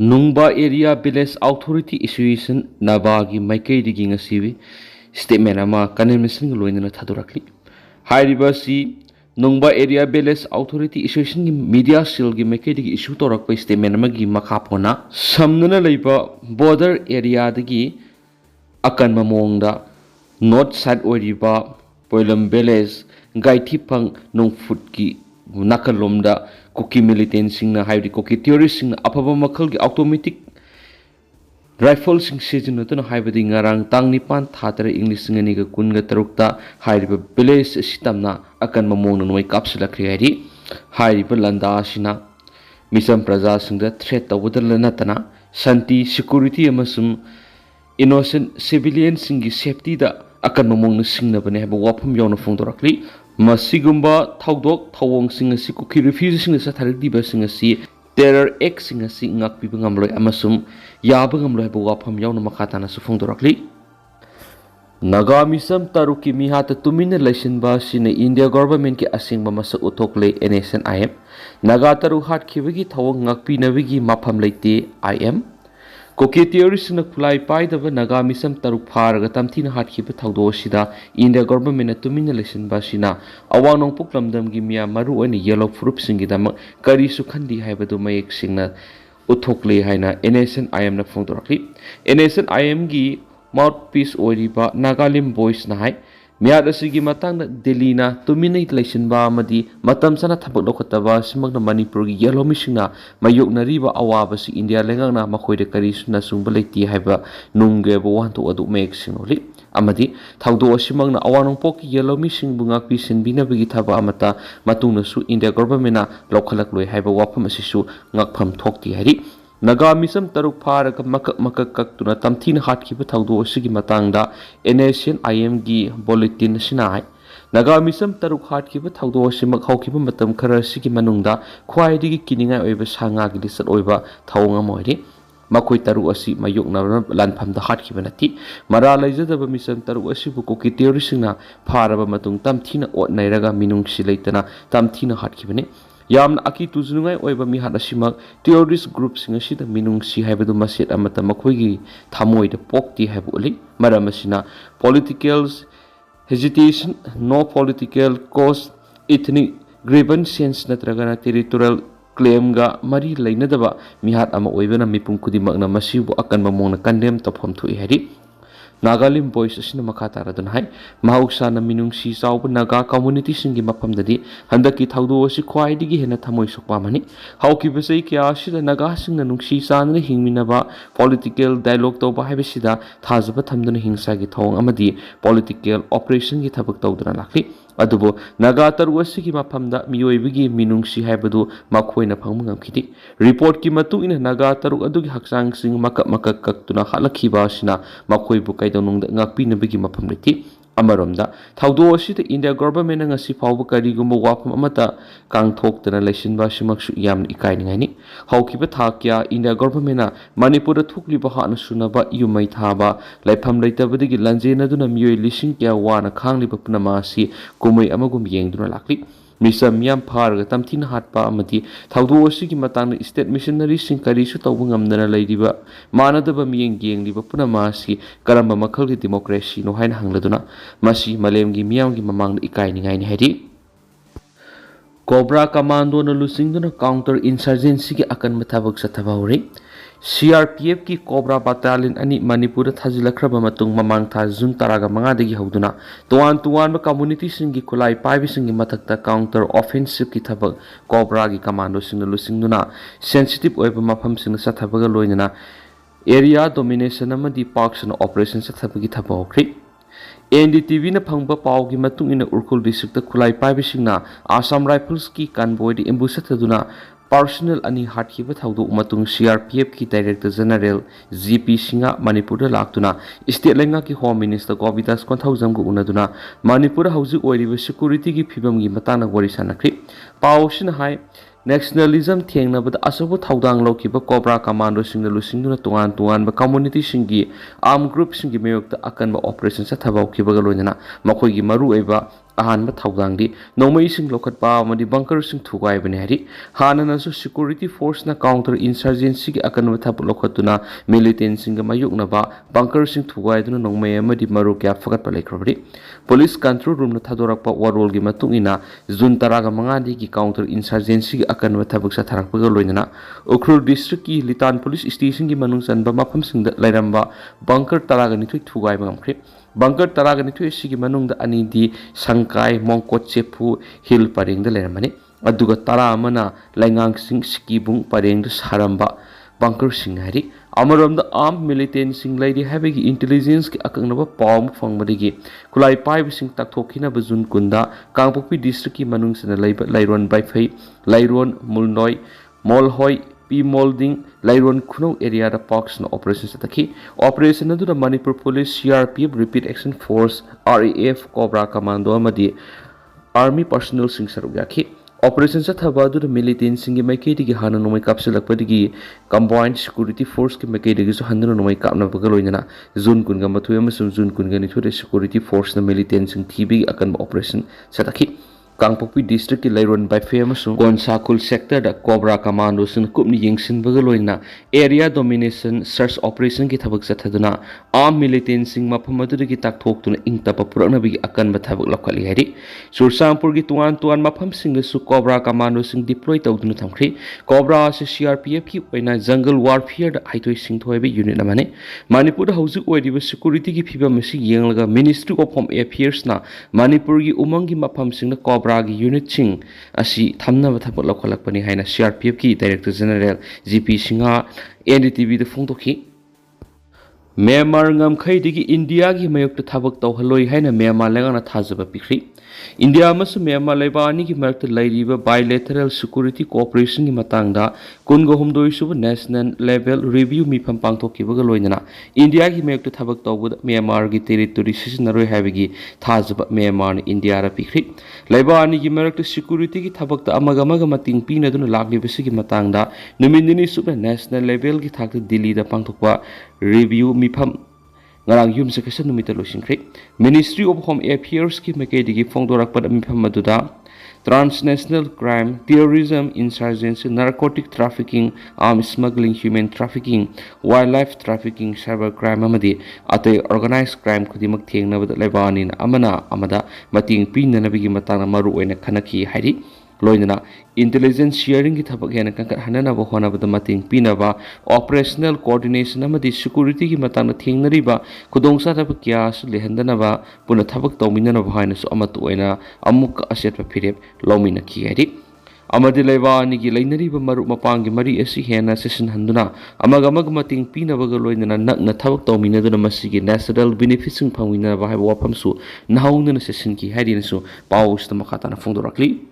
Nungba Area Village Authority Association Nabagi Meitei-kuki ngasi statement ama kanemisin loinana thadorakli hairibasi Nungba Area Village Authority Association gi media cell gi Meitei-kuki issue torakpa statement ama gi makhapona samnana leiba border area dagi akan mamongda north side oriba Poilam Village Gaithipang Nungfut ki nakalomda Kuki militant singna haidi Kuki terrorist singna apaba makal gi automatic rifle sing sijinaduna haibadi ngarang tang nipan thatare English ngani ga kunga tarukta hairiba village sitamna akan mamongna noi Kapsilakle haidi hairiba landa sina misam praja singda threat tawudal natana santi security amasum innocent civilian singi safety da akan mamongna singna bane haba wafam yawna phongdorakli masigumba thaudok thawong sing asi Kuki refuse sing sa tharik diba sing asi terror act sing asi ngakpi ngamloi amasum yaba ngamloi haba wafam yawna makhatana su phongdorakli Naga misam taruki mihata tumina laisinba sina India government ki asingba masa utokle NSCN-IM Naga taru hat khibagi thawong ngakpi nabigi mafam leite IM Kuki terrorist na khulai paidaba Naga misam taruk pharaga tamthina hatkhiba thawdo sida India government na tumina laisinba sina awanong puklamdam gi miya maru oina yellow fruit singi dama kari su khandi haibadu mayek singna uthokle haina NSCN-IM na phongdorakli NSCN-IM gi mouthpiece oriba Nagalim voice na hai miyad asigi matang na Delhi na tuminay laisinba amadi matam sana thabak lokotaba simagna Manipur gi yellow misingna mayok na riba awaba si India lengang na makoyde kari suna sungba leiti haiba nungge bo wanto adu mayek sinoli amadi thawdo asimagna awanong poki yellow mising bunga pisin binabigi thaba amata matungna su India government na lokhalak loi haiba wafam asisu ngakpham thokti hari Naga misam taruk pharaga makak kaktuna tamthina hatkhiba thawdo asigi matangda NSCN-IM gi bulletin sinai Naga misam taruk hatkhiba thawdo asimak hawkhiba matam khara asigi manungda khwaidigi kiningai oiba sanga gi lisat oiba thawonga moiri makoi taru asi mayokna lanphamda hatkhiba nati mara laijadaba misam taru asibu Kuki terrorist na pharaba matung tamthina otnairaga minungsi leitana tamthina hatkhiba yamna aki tujunungai oiba mi hada simak terrorist group singa sida minungsi haibadu maset amata makhoi thamoida pokti haibu li maramasina political hesitation no political cause ethnic grievance natragana territorial claim ga mari lainadaba mihat ama oibana mipum kudimakna masibu akan mamongna condemn tophom thui hari Nagalim voice asina makhatara dun hai mahausa na minungsi chawba Naga community singi mafamdadi handaki thawdo asi khwaidigi hena thamoi sokpamani haukiba sei kya asida Naga singna nungsi channa hingminaba political dialogue tawba haibasida thajaba thamduna hingsa gi thawng amadi political operation gi thabak tawduna lakli adubo Naga taru asigi mafamda miyoibigi minungsi haibadu makhoina phangmu ngamkhiti report ki matu ina Naga taru adugi haksang sing makak kaktuna halakhiba asina makhoibu kaidonungda ngakpi nabigi mafam leti amaromda thawdo asida India government ngasi phawba karigumba wafam amata kangthoktana laisinba simaksu yamna ikainingani hawkiba thakya India government na Manipur da thukliba hana sunaba yumai thaba laifam leitabadigi lanjenaduna miyoi lising kya wana khangliba punama asi kumai amagum yengduna lakli misam yam pharaga tamthina hatpa amati thawdo asigi matangna state missionary sing kari su tawba ngamdana leiriba manadaba miyeng yengliba punama asi karamba makhalgi democracy no haina hangladuna masi malemgi miyamgi mamangna ikainingai ni hari Cobra Commando na lusingduna counter insurgency ki akan mathabak sa thabawri CRPF ki Cobra Battalion ani Manipur thajilakraba matung mamang tha June taraga manga degi hoduna tuan ba community singi khulai paibi singi mathakta counter offensive ki thabak Cobra gi commando singna lusingduna sensitive oiba mafam singna sa thabaga loinana area domination amadi parks and operations sa thabagi thabawkri NDTV na phangba paw gi matung ina Urkhul district ta khulai paibi singna Assam Rifles ki convoy di ambush thaduna Personal ani hatkhiba thawdo matung CRPF ki Director General GP Singa Manipur da laktuna state lenga ki Home Minister Govidas Konthaujam gu unaduna Manipur hauji oiriba security ki phibam gi matana wari sanakri pawsin hai nationalism thengnabada asobo thawdang lokiba Cobra Commando singna lusingduna tuan ba community singi armed group singi meyokta akanba operation sa thabaw khibaga loinana makoi gi maru eba ahanba thawdangdi nongmai sing lokhatpa amadi bunker sing thugai bani hari hanana su security force na counter insurgency gi akanwa thap lokhatuna militant sing ga mayukna ba bunker sing thugai duna nongmai amadi maru kya fagat pa lekrabri police control room na thadorakpa warol gi matungina jun taraga mangadi gi counter insurgency gi akanwa thabuk sa tharakpa ga loinana ukrul district ki litan police station gi manung sanba mafam sing da lairamba bunker taraga ni thugai mangamkhri bunker taraga ni sigi manung da ani di sangkai mongkot chepu hill pareng da leramani aduga tara amana laingang sing skibung pareng da saramba bunker sing hari amarom da armed militant sing lady having intelligence ki akangna pawm phangmadigi kulai pai sing takthokina bajun kunda kangpokpi district ki manung sina lairon baifai lairon mulnoi molhoi P molding Lairon Khudong area da parks na operations ataki operation na da Manipur police CRPF repeat action force RAF cobra commando amadi army personnel sing sarugaki operation sa thaba da militant sing gi maikei gi hana nomai Kapsilakle gi combined security force ki maikei gi so hanna nomai kapna bagaloina zone kun ga mathu amasum zone kun ga ni thode security force na militant sing thibi akan operation sataki Kangpokpi district ki Lairon by famous Gonsa Khul sector da Cobra Commando sin kupni yingsin bagaloina area domination search operation ki thabak sathaduna armed militant sing maphamadu ki takthok tuna ingtapa purakna bi akan ba thabak lakhali hari Sursampur ki tuan mapham sing su Cobra Commando sing deploy tawduna thamkhri Cobra se CRPF ki oina jungle warfare da haitoi sing thoibe unit namane Manipur da haujuk oidiba security ki phibam si yenglaga Ministry of Home Affairs na Manipur gi umang gi mapham sing na Cobra unit sing asi thamna bathapot lokhalakpani haina CRPF ki Director General GP Singha NDTV da phongtokhi Myanmar ngamkhai digi India gi mayok ta thabak tawhaloi haina Myanmar lengana thajaba pikri India amasu Myanmar laibani gi marak lairiba bilateral security cooperation gi matangda kungo humdoi subu national level review mifam pangthokki baga loinana India gi mayok ta thabak tawbud Myanmar gi territory sisinaroi habigi thajaba Myanmar ni India ra pikri laibani gi marak security gi thabak ta amaga mating pina duna lagli bisi gi matangda numindini subu national level gi thakta Delhi da pangthokwa review mifam ngarang yum se kasa numita losingkri Ministry of Home Affairs ki maikei digi phongdorak pad mifam maduda transnational crime terrorism insurgency narcotic trafficking arms smuggling human trafficking wildlife trafficking cyber crime amadi atoi organized crime khudimak thengnabada laibani amada mating pinanabigi matangna maru oina khanaki hairi loinana intelligence sharing ki thabak hena kankat hanana ba hona bada mating pinaba operational coordination amadi security ki matangna thengnari ba khudong sa thab kya su lehandana ba puna thabak tawminana ba haina su amatu oina amuk aset ba phirep lomina ki hari amadi laibani gi lainari ba maru mapang gi mari asi hena session handuna amag mating pinaba ga loinana nakna thabak tawminaduna masigi national benefits phangwina ba haiba wafam su nahaungna session ki hari su pawus ta makata na phongdorakli